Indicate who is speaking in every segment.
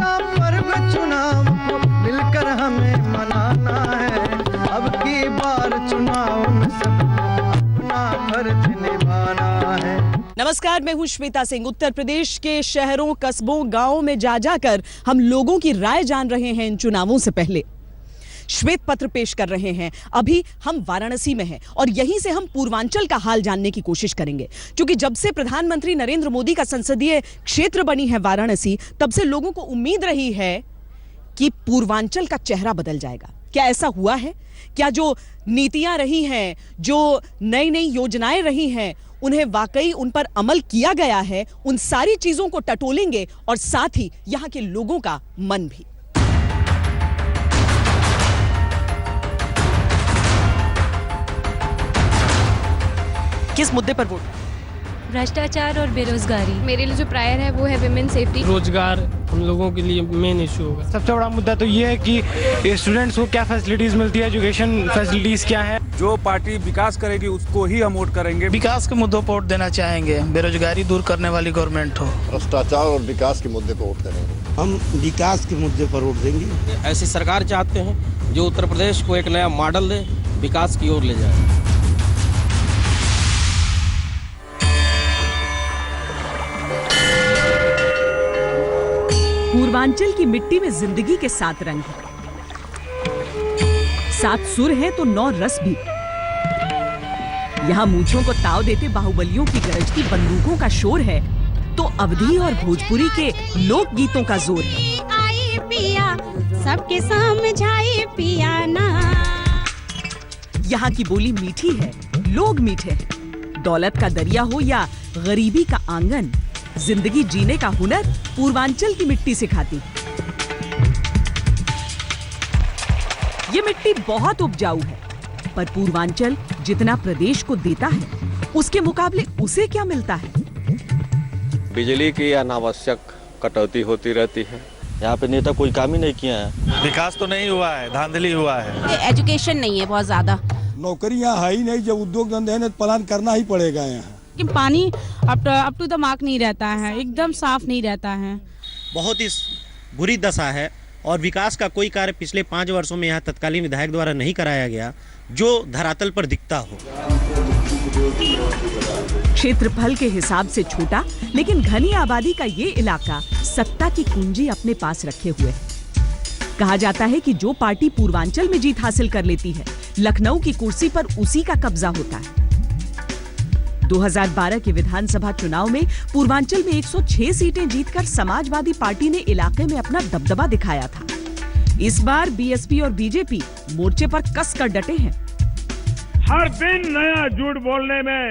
Speaker 1: बड़ा पर्व चुनाव को मिलकर हमें मनाना है। अब की बार चुनाव में सबको अपना फर्ज निभाना है।
Speaker 2: नमस्कार, मैं हूं श्वेता सिंह। उत्तर प्रदेश के शहरों, कस्बों, गांवों में जा जाकर हम लोगों की राय जान रहे हैं। इन चुनावों से पहले श्वेत पत्र पेश कर रहे हैं। अभी हम वाराणसी में हैं और यहीं से हम पूर्वांचल का हाल जानने की कोशिश करेंगे, क्योंकि जब से प्रधानमंत्री नरेंद्र मोदी का संसदीय क्षेत्र बनी है वाराणसी, तब से लोगों को उम्मीद रही है कि पूर्वांचल का चेहरा बदल जाएगा। क्या ऐसा हुआ है? क्या जो नीतियां रही हैं, जो नई नई योजनाएं रही हैं, उन्हें वाकई उन पर अमल किया गया है? उन सारी चीजों को टटोलेंगे और साथ ही यहां के लोगों का मन भी। किस मुद्दे पर वोट?
Speaker 3: भ्रष्टाचार और बेरोजगारी।
Speaker 4: मेरे लिए जो प्रायर है वो है विमेन सेफ्टी।
Speaker 5: रोजगार हम लोगों के लिए मेन इशू होगा।
Speaker 6: सबसे बड़ा मुद्दा तो ये है कि स्टूडेंट्स को क्या फैसिलिटीज मिलती है, एजुकेशन फैसिलिटीज क्या है।
Speaker 7: जो पार्टी विकास करेगी उसको ही हम वोट करेंगे।
Speaker 8: विकास के मुद्दों पर वोट देना चाहेंगे, बेरोजगारी दूर करने वाली गवर्नमेंट हो।
Speaker 9: भ्रष्टाचार और विकास के मुद्दे पर वोट करेंगे।
Speaker 10: हम विकास के मुद्दे पर वोट देंगे।
Speaker 5: ऐसी सरकार चाहते हैं जो उत्तर प्रदेश को एक नया मॉडल दे, विकास की ओर ले जाए।
Speaker 2: पूर्वांचल की मिट्टी में जिंदगी के 7 रंग हैं, 7 सुर हैं तो 9 रस भी। यहां मूंछों को ताव देते बाहुबलियों की गरजती बंदूकों का शोर है, तो अवधी और भोजपुरी के लोक गीतों का जोर है।
Speaker 3: आई पिया सबके समझाई पिया ना।
Speaker 2: यहाँ की बोली मीठी है, लोग मीठे हैं। दौलत का दरिया हो या गरीबी का आंगन, जिंदगी जीने का हुनर पूर्वांचल की मिट्टी सिखाती। ये मिट्टी बहुत उपजाऊ है, पर पूर्वांचल जितना प्रदेश को देता है, उसके मुकाबले उसे क्या मिलता है?
Speaker 11: बिजली की अनावश्यक कटौती होती रहती है।
Speaker 12: यहाँ पे नेता कोई काम ही नहीं किया है।
Speaker 13: विकास तो नहीं हुआ है, धांधली हुआ है।
Speaker 3: एजुकेशन नहीं है बहुत ज्यादा।
Speaker 10: नौकरियां है ही नहीं, जब उद्योग धंधे हैं तो प्लान करना ही पड़ेगा यहाँ।
Speaker 14: कि पानी अप टू द मार्क नहीं रहता है, एकदम साफ नहीं रहता है।
Speaker 15: बहुत ही बुरी दशा है और विकास का कोई कार्य पिछले 5 वर्षों में यहाँ तत्कालीन विधायक द्वारा नहीं कराया गया जो धरातल पर दिखता हो।
Speaker 2: क्षेत्रफल के हिसाब से छोटा लेकिन घनी आबादी का ये इलाका सत्ता की कुंजी अपने पास रखे हुए है। कहा जाता है कि जो पार्टी पूर्वांचल में जीत हासिल कर लेती है, लखनऊ की कुर्सी पर उसी का कब्जा होता है। 2012 के विधानसभा चुनाव में पूर्वांचल में 106 सीटें जीतकर समाजवादी पार्टी ने इलाके में अपना दबदबा दिखाया था। इस बार बीएसपी और बीजेपी मोर्चे पर कसकर डटे हैं।
Speaker 16: हर दिन नया झूठ बोलने में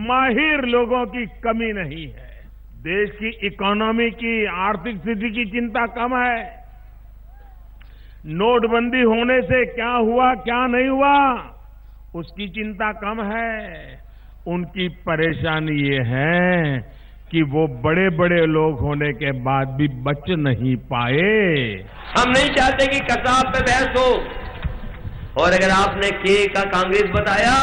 Speaker 16: माहिर लोगों की कमी नहीं है। देश की इकोनॉमी की, आर्थिक स्थिति की चिंता कम है। नोटबंदी होने से क्या हुआ क्या नहीं हुआ उसकी चिंता कम है। उनकी परेशानी ये है कि वो बड़े बड़े लोग होने के बाद भी बच नहीं पाए।
Speaker 17: हम नहीं चाहते कि कसाब पे बहस हो, और अगर आपने के का कांग्रेस बताया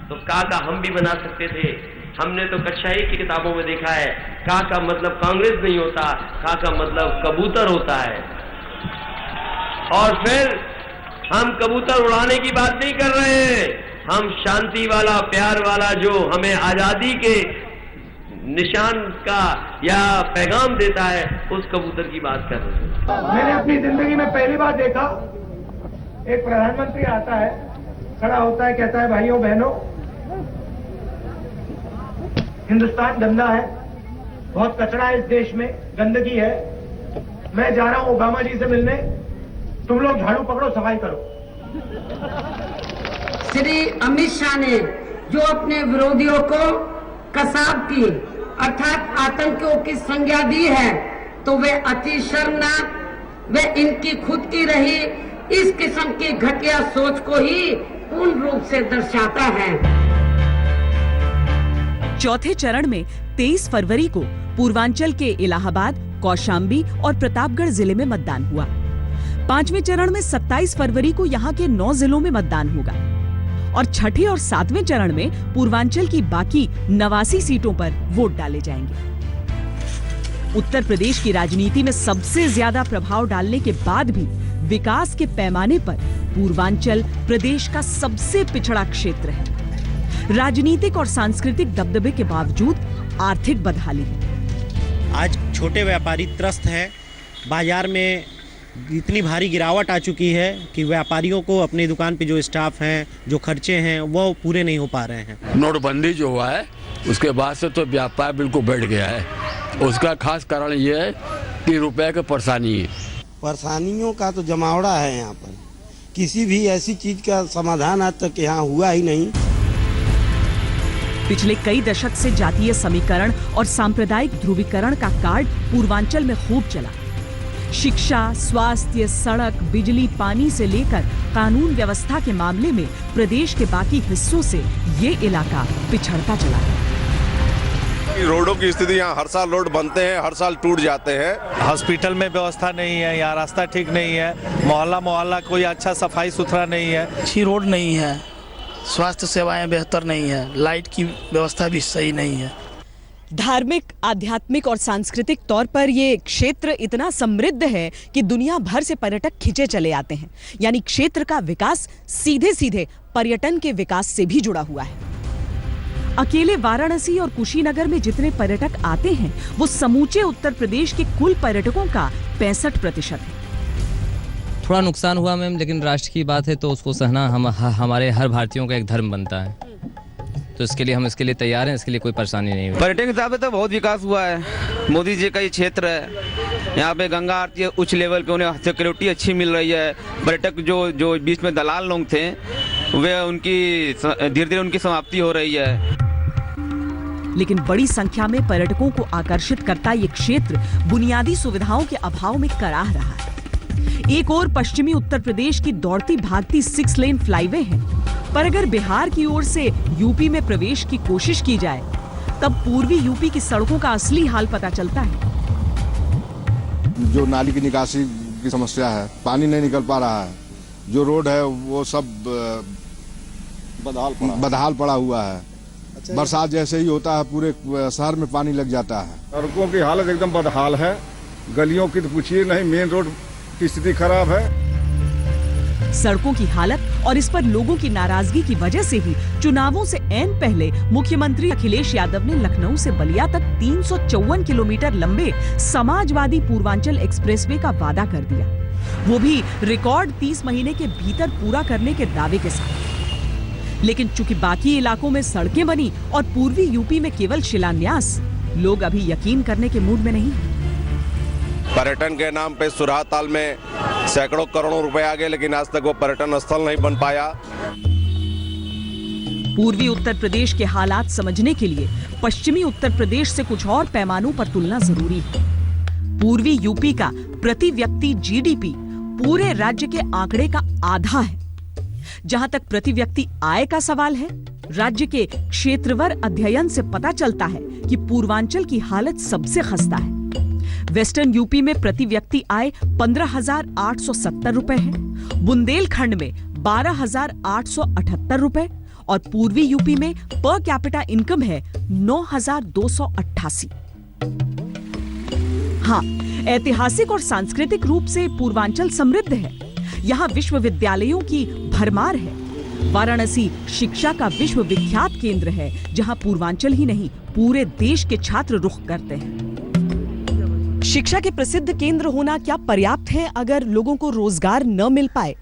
Speaker 17: तो का हम भी बना सकते थे। हमने तो कक्षा 1 की किताबों में देखा है, का मतलब कांग्रेस नहीं होता, का मतलब कबूतर होता है। और फिर हम कबूतर उड़ाने की बात नहीं कर रहे हैं, हम शांति वाला, प्यार वाला, जो हमें आजादी के निशान का या पैगाम देता है, उस कबूतर की बात कर रहे हैं।
Speaker 18: मैंने अपनी जिंदगी में पहली बार देखा, एक प्रधानमंत्री आता है, खड़ा होता है, कहता है भाइयों बहनों, हिंदुस्तान गंदा है, बहुत कचरा है इस देश में, गंदगी है, मैं जा रहा हूं ओबामा जी से मिलने, तुम लोग झाड़ू पकड़ो, सफाई करो।
Speaker 19: श्री अमित शाह ने जो अपने विरोधियों को कसाब की अर्थात आतंकियों की संज्ञा दी है, तो वे अति शर्मनाक, वे इनकी खुद की रही इस किस्म की घटिया सोच को ही पूर्ण रूप से दर्शाता है।
Speaker 2: चौथे चरण में 23 फरवरी को पूर्वांचल के इलाहाबाद, कौशाम्बी और प्रतापगढ़ जिले में मतदान हुआ। 5वें चरण में 27 फरवरी को यहाँ के 9 जिलों में मतदान होगा और छठे और 7वें चरण में पूर्वांचल की बाकी 89 सीटों पर वोट डाले जाएंगे। उत्तर प्रदेश की राजनीति में सबसे ज्यादा प्रभाव डालने के बाद भी विकास के पैमाने पर पूर्वांचल प्रदेश का सबसे पिछड़ा क्षेत्र है। राजनीतिक और सांस्कृतिक दबदबे के बावजूद आर्थिक बदहाली है।
Speaker 15: आज छोटे व्यापारी त्रस्त हैं। बाजार में इतनी भारी गिरावट आ चुकी है कि व्यापारियों को अपनी दुकान पे जो स्टाफ हैं, जो खर्चे हैं, वो पूरे नहीं हो पा रहे हैं।
Speaker 20: नोटबंदी जो हुआ है उसके बाद से तो व्यापार बिल्कुल बैठ गया है। उसका खास कारण ये है कि रुपए की परेशानी है।
Speaker 21: परेशानियों का तो जमावड़ा है यहाँ पर। किसी भी ऐसी चीज का समाधान आज तक यहाँ हुआ ही नहीं।
Speaker 2: पिछले कई दशक से जातीय समीकरण और सांप्रदायिक ध्रुवीकरण का कार्ड पूर्वांचल में खूब चला। शिक्षा, स्वास्थ्य, सड़क, बिजली, पानी से लेकर कानून व्यवस्था के मामले में प्रदेश के बाकी हिस्सों से ये इलाका पिछड़ता चला है।
Speaker 9: रोडों की स्थिति यहाँ हर साल रोड बनते हैं, हर साल टूट जाते हैं।
Speaker 13: हॉस्पिटल में व्यवस्था नहीं है, यहाँ रास्ता ठीक नहीं है, मोहल्ला कोई अच्छा सफाई सुथरा नहीं है,
Speaker 8: अच्छी रोड नहीं है, स्वास्थ्य सेवाएं बेहतर नहीं है, लाइट की व्यवस्था भी सही नहीं है।
Speaker 2: धार्मिक, आध्यात्मिक और सांस्कृतिक तौर पर ये क्षेत्र इतना समृद्ध है कि दुनिया भर से पर्यटक खिंचे चले आते हैं। यानी क्षेत्र का विकास सीधे सीधे पर्यटन के विकास से भी जुड़ा हुआ है। अकेले वाराणसी और कुशीनगर में जितने पर्यटक आते हैं वो समूचे उत्तर प्रदेश के कुल पर्यटकों का 65% है।
Speaker 5: थोड़ा नुकसान हुआ मैम, लेकिन राष्ट्र की बात है तो उसको सहना हमारे हर भारतीयों का एक धर्म बनता है। तो इसके लिए हम इसके लिए तैयार हैं, इसके लिए कोई परेशानी नहीं हुई। पर्यटन के हिसाब से तो बहुत विकास हुआ है। मोदी जी का ये क्षेत्र है, यहाँ पे गंगा आरती उच्च लेवल पे, उन्हें सिक्योरिटी अच्छी मिल रही है। पर्यटक जो बीच में दलाल लोग थे वे उनकी धीरे धीरे उनकी समाप्ति हो रही है।
Speaker 2: लेकिन बड़ी संख्या में पर्यटकों को आकर्षित करता ये क्षेत्र बुनियादी सुविधाओं के अभाव में कराह रहा है। एक और पश्चिमी उत्तर प्रदेश की दौड़ती भागती 6 लेन फ्लाईवे है, पर अगर बिहार की ओर से यूपी में प्रवेश की कोशिश की जाए तब पूर्वी यूपी की सड़कों का असली हाल पता चलता है।
Speaker 9: जो नाली की निकासी की समस्या है, पानी नहीं निकल पा रहा है। जो रोड है वो सब बदहाल पड़ा हुआ है। बरसात जैसे ही होता है पूरे शहर में पानी लग जाता है।
Speaker 10: सड़कों की हालत एकदम बदहाल है। गलियों की तो पूछिए नहीं, मेन रोड की स्थिति खराब है।
Speaker 2: सड़कों की हालत और इस पर लोगों की नाराजगी की वजह से ही चुनावों से ऐन पहले मुख्यमंत्री अखिलेश यादव ने लखनऊ से बलिया तक 354 किलोमीटर लंबे समाजवादी पूर्वांचल एक्सप्रेसवे का वादा कर दिया, वो भी रिकॉर्ड 30 महीने के भीतर पूरा करने के दावे के साथ। लेकिन चूंकि बाकी इलाकों में सड़कें बनी और पूर्वी यूपी में केवल शिलान्यास, लोग अभी यकीन करने के मूड में नहीं हैं।
Speaker 9: पर्यटन के नाम पे सुराह ताल में सैकड़ों करोड़ों रुपए आ गए, लेकिन आज तक वो पर्यटन स्थल नहीं बन पाया।
Speaker 2: पूर्वी उत्तर प्रदेश के हालात समझने के लिए पश्चिमी उत्तर प्रदेश से कुछ और पैमानों पर तुलना जरूरी है। पूर्वी यूपी का प्रति व्यक्ति जीडीपी पूरे राज्य के आंकड़े का आधा है। जहां तक प्रति व्यक्ति आय का सवाल है, राज्य के क्षेत्रवार अध्ययन से पता चलता है कि पूर्वांचल की हालत सबसे खस्ता है। वेस्टर्न यूपी में प्रति व्यक्ति आय 15,870 रुपए है, बुंदेलखंड में 12,878 रुपए और पूर्वी यूपी में पर कैपिटा इनकम है 9,288। हाँ, ऐतिहासिक और सांस्कृतिक रूप से पूर्वांचल समृद्ध है। यहाँ विश्वविद्यालयों की भरमार है। वाराणसी शिक्षा का विश्व विख्यात केंद्र है, जहाँ पूर्वांचल ही नहीं पूरे देश के छात्र रुख करते हैं। शिक्षा के प्रसिद्ध केंद्र होना क्या पर्याप्त है अगर लोगों को रोजगार न मिल पाए?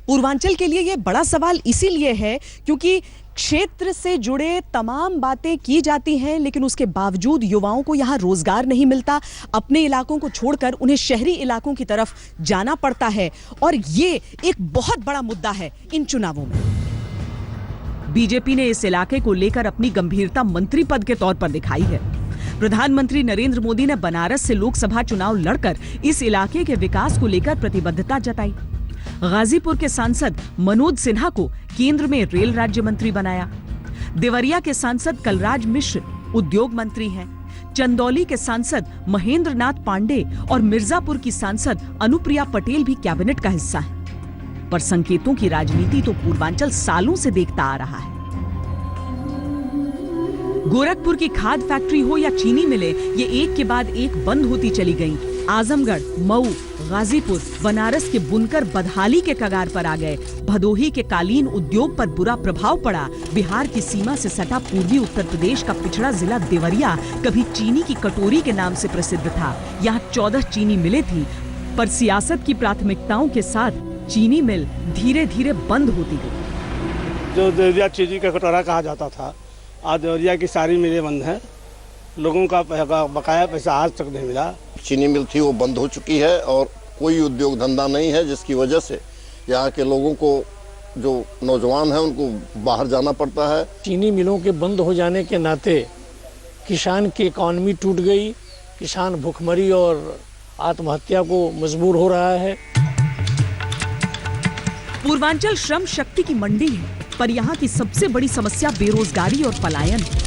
Speaker 2: पूर्वांचल के लिए यह बड़ा सवाल इसीलिए है क्योंकि क्षेत्र से जुड़े तमाम बातें की जाती हैं, लेकिन उसके बावजूद युवाओं को यहाँ रोजगार नहीं मिलता। अपने इलाकों को छोड़कर उन्हें शहरी इलाकों की तरफ जाना पड़ता है और ये एक बहुत बड़ा मुद्दा है इन चुनावों में। बीजेपी ने इस इलाके को लेकर अपनी गंभीरता मंत्री पद के तौर पर दिखाई है। प्रधानमंत्री नरेंद्र मोदी ने बनारस से लोकसभा चुनाव लड़कर इस इलाके के विकास को लेकर प्रतिबद्धता जताई। गाजीपुर के सांसद मनोज सिन्हा को केंद्र में रेल राज्य मंत्री बनाया। देवरिया के सांसद कलराज मिश्र उद्योग मंत्री हैं। चंदौली के सांसद महेंद्र नाथ पांडे और मिर्जापुर की सांसद अनुप्रिया पटेल भी कैबिनेट का हिस्सा हैं। पर संकेतों की राजनीति तो पूर्वांचल सालों से देखता आ रहा है। गोरखपुर की खाद फैक्ट्री हो या चीनी मिलें, ये एक के बाद एक बंद होती चली गईं। आजमगढ़, मऊ, गाजीपुर, बनारस के बुनकर बदहाली के कगार पर आ गए। भदोही के कालीन उद्योग पर बुरा प्रभाव पड़ा। बिहार की सीमा से सटा पूर्वी उत्तर प्रदेश का पिछड़ा जिला देवरिया कभी चीनी की कटोरी के नाम से प्रसिद्ध था। यहाँ 14 चीनी मिलें थी, पर सियासत की प्राथमिकताओं के साथ चीनी मिल धीरे धीरे बंद होती गई।
Speaker 21: जो देवरिया चीनी का कटोरा कहा जाता था, आज देवरिया की सारी मिलें बंद हैं। लोगों का बकाया पैसा आज तक नहीं मिला।
Speaker 1: चीनी मिल थी वो बंद हो चुकी है और कोई उद्योग धंधा नहीं है, जिसकी वजह से यहाँ के लोगों को, जो नौजवान हैं, उनको बाहर जाना पड़ता है।
Speaker 21: चीनी मिलों के बंद हो जाने के नाते किसान की इकॉनमी टूट गई। किसान भूखमरी और आत्महत्या को मजबूर हो रहा है।
Speaker 2: पूर्वांचल श्रम शक्ति की मंडी है, पर यहाँ की सबसे बड़ी समस्या बेरोजगारी और पलायन है।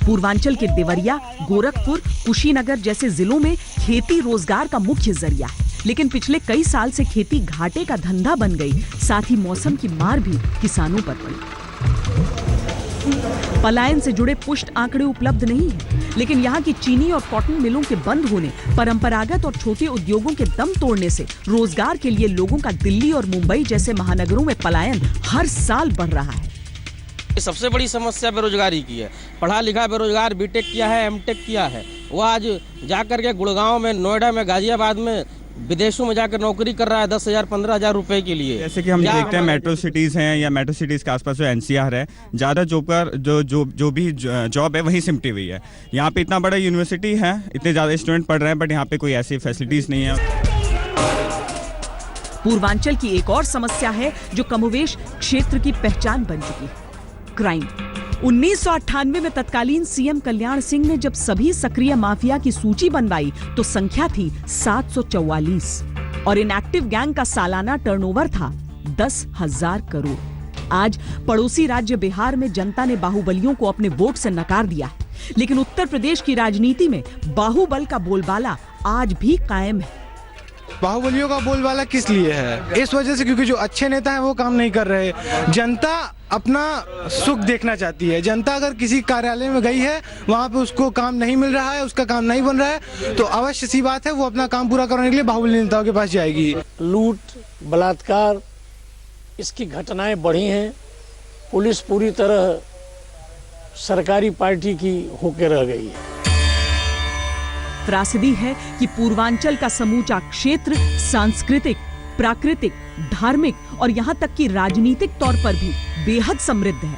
Speaker 2: पूर्वांचल के देवरिया, गोरखपुर, कुशीनगर जैसे जिलों में खेती रोजगार का मुख्य जरिया है, लेकिन पिछले कई साल से खेती घाटे का धंधा बन गई। साथ ही मौसम की मार भी किसानों पर पड़ी। पलायन से जुड़े पुष्ट आंकड़े उपलब्ध नहीं है, लेकिन यहाँ की चीनी और कॉटन मिलों के बंद होने, परंपरागत और छोटे उद्योगों के दम तोड़ने से रोजगार के लिए लोगों का दिल्ली और मुंबई जैसे महानगरों में पलायन हर साल बढ़ रहा है।
Speaker 22: सबसे बड़ी समस्या बेरोजगारी की है। पढ़ा लिखा बेरोजगार बीटेक किया है, एमटेक किया है, वो आज जाकर के गुड़गांव में, नोएडा में, गाजियाबाद में, विदेशों में जाकर नौकरी कर रहा है 10,000 15,000 रुपए के लिए।
Speaker 6: जैसे कि हम देखते हैं मेट्रो सिटीज़ हैं या मेट्रो सिटीज़ के आसपास जो एनसीआर है, ज़्यादा जो भी जॉब है वही सिमटी हुई है। यहाँ पे इतना बड़ा यूनिवर्सिटी है, इतने ज़्यादा स्टूडेंट पढ़ रहे हैं, बट यहाँ पे कोई ऐसी फैसिलिटीज़ नहीं है।
Speaker 2: पूर्वांचल की एक और समस्या है जो कमोवेश क्षेत्र की पहचान बन चुकी है, क्राइम। 1998 में तत्कालीन सीएम कल्याण सिंह ने जब सभी सक्रिय माफिया की सूची बनवाई तो संख्या थी 744 और इनएक्टिव गैंग का सालाना टर्नओवर था 10,000 करोड़। आज पड़ोसी राज्य बिहार में जनता ने बाहुबलियों को अपने वोट से नकार दिया है, लेकिन उत्तर प्रदेश की राजनीति में बाहुबल का बोलबाला आज भी कायम है।
Speaker 6: बाहुबलियों का बोलबाला किस लिए है? इस वजह से क्योंकि जो अच्छे नेता हैं वो काम नहीं कर रहे। जनता अपना सुख देखना चाहती है। जनता अगर किसी कार्यालय में गई है, वहाँ पे उसको काम नहीं मिल रहा है, उसका काम नहीं बन रहा है, तो अवश्य सी बात है वो अपना काम पूरा करने के लिए बाहुबली नेताओं के पास जाएगी।
Speaker 21: लूट, बलात्कार, इसकी घटनाएं बढ़ी हैं। पुलिस पूरी तरह सरकारी पार्टी की होकर रह गई है।
Speaker 2: त्रासदी है कि पूर्वांचल का समूचा क्षेत्र सांस्कृतिक, प्राकृतिक, धार्मिक और यहाँ तक कि राजनीतिक तौर पर भी बेहद समृद्ध है,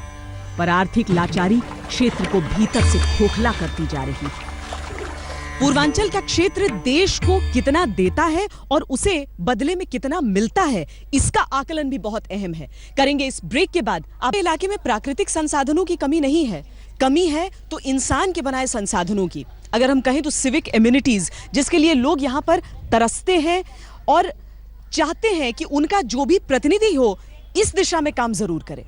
Speaker 2: पर आर्थिक लाचारी क्षेत्र को भीतर से खोखला करती जा रही है। पूर्वांचल का क्षेत्र देश को कितना देता है और उसे बदले में कितना मिलता है, इसका आकलन भी बहुत अहम है। करेंगे इस ब्रेक के बाद। आपके इलाके में प्राकृतिक संसाधनों की कमी नहीं है, कमी है तो इंसान के बनाए संसाधनों की। अगर हम कहें तो सिविक एम्यूनिटीज, जिसके लिए लोग यहाँ पर तरसते हैं और चाहते हैं कि उनका जो भी प्रतिनिधि हो इस दिशा में काम जरूर करे।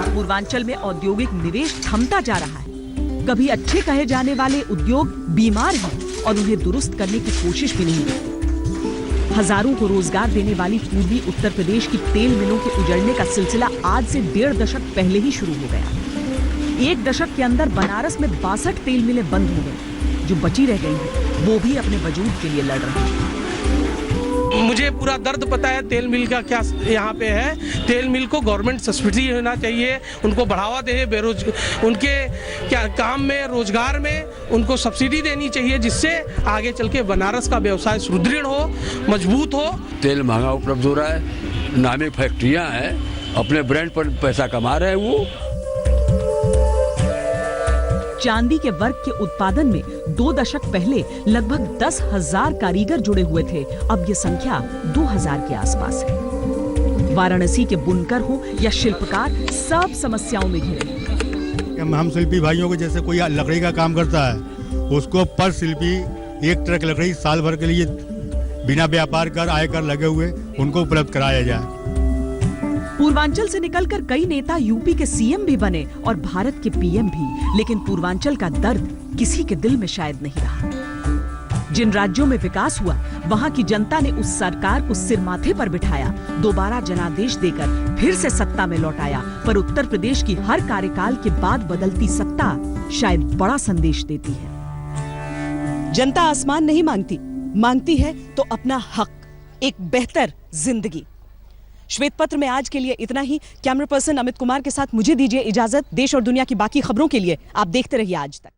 Speaker 2: पूर्वांचल में औद्योगिक निवेश थमता जा रहा है। कभी अच्छे कहे जाने वाले उद्योग बीमार हैं और उन्हें दुरुस्त करने की कोशिश भी नहीं करते। हजारों को रोजगार देने वाली पूर्वी उत्तर प्रदेश की तेल मिलों के उजड़ने का सिलसिला आज से 1.5 दशक पहले ही शुरू हो गया। 1 दशक के अंदर बनारस में 62 तेल मिलें बंद हो गई। जो बची रह गई हैं, वो भी अपने वजूद के लिए लड़ रही हैं।
Speaker 22: मुझे पूरा दर्द पता है तेल मिल का क्या यहाँ पे है। तेल मिल को गवर्नमेंट सब्सिडी होना चाहिए, उनको बढ़ावा दे, उनके क्या काम में, रोजगार में उनको सब्सिडी देनी चाहिए, जिससे आगे चल के बनारस का व्यवसाय सुदृढ़ हो, मजबूत हो।
Speaker 20: तेल महंगा उपलब्ध हो रहा है, नामी फैक्ट्रियाँ हैं, अपने ब्रांड पर पैसा कमा रहे हैं वो।
Speaker 2: चांदी के वर्क के उत्पादन में 2 दशक पहले लगभग 10,000 कारीगर जुड़े हुए थे। अब ये संख्या 2,000 के आसपास है। वाराणसी के बुनकर हो या शिल्पकार, सब समस्याओं में घिरे।
Speaker 23: हम शिल्पी भाइयों को, जैसे कोई लकड़ी का काम करता है, उसको पर शिल्पी 1 ट्रक लकड़ी साल भर के लिए बिना व्यापार कर, आयकर लगे हुए, उनको उपलब्ध कराया जाए।
Speaker 2: पूर्वांचल से निकलकर कई नेता यूपी के सीएम भी बने और भारत के पीएम भी, लेकिन पूर्वांचल का दर्द किसी के दिल में शायद नहीं रहा। जिन राज्यों में विकास हुआ वहां की जनता ने उस सरकार को सिर माथे पर बिठाया, दोबारा जनादेश देकर फिर से सत्ता में लौटाया। पर उत्तर प्रदेश की हर कार्यकाल के बाद बदलती सत्ता शायद बड़ा संदेश देती है। जनता आसमान नहीं मांगती, मांगती है तो अपना हक, एक बेहतर जिंदगी। श्वेत पत्र में आज के लिए इतना ही। कैमरा पर्सन अमित कुमार के साथ मुझे दीजिए इजाजत। देश और दुनिया की बाकी खबरों के लिए आप देखते रहिए आज तक।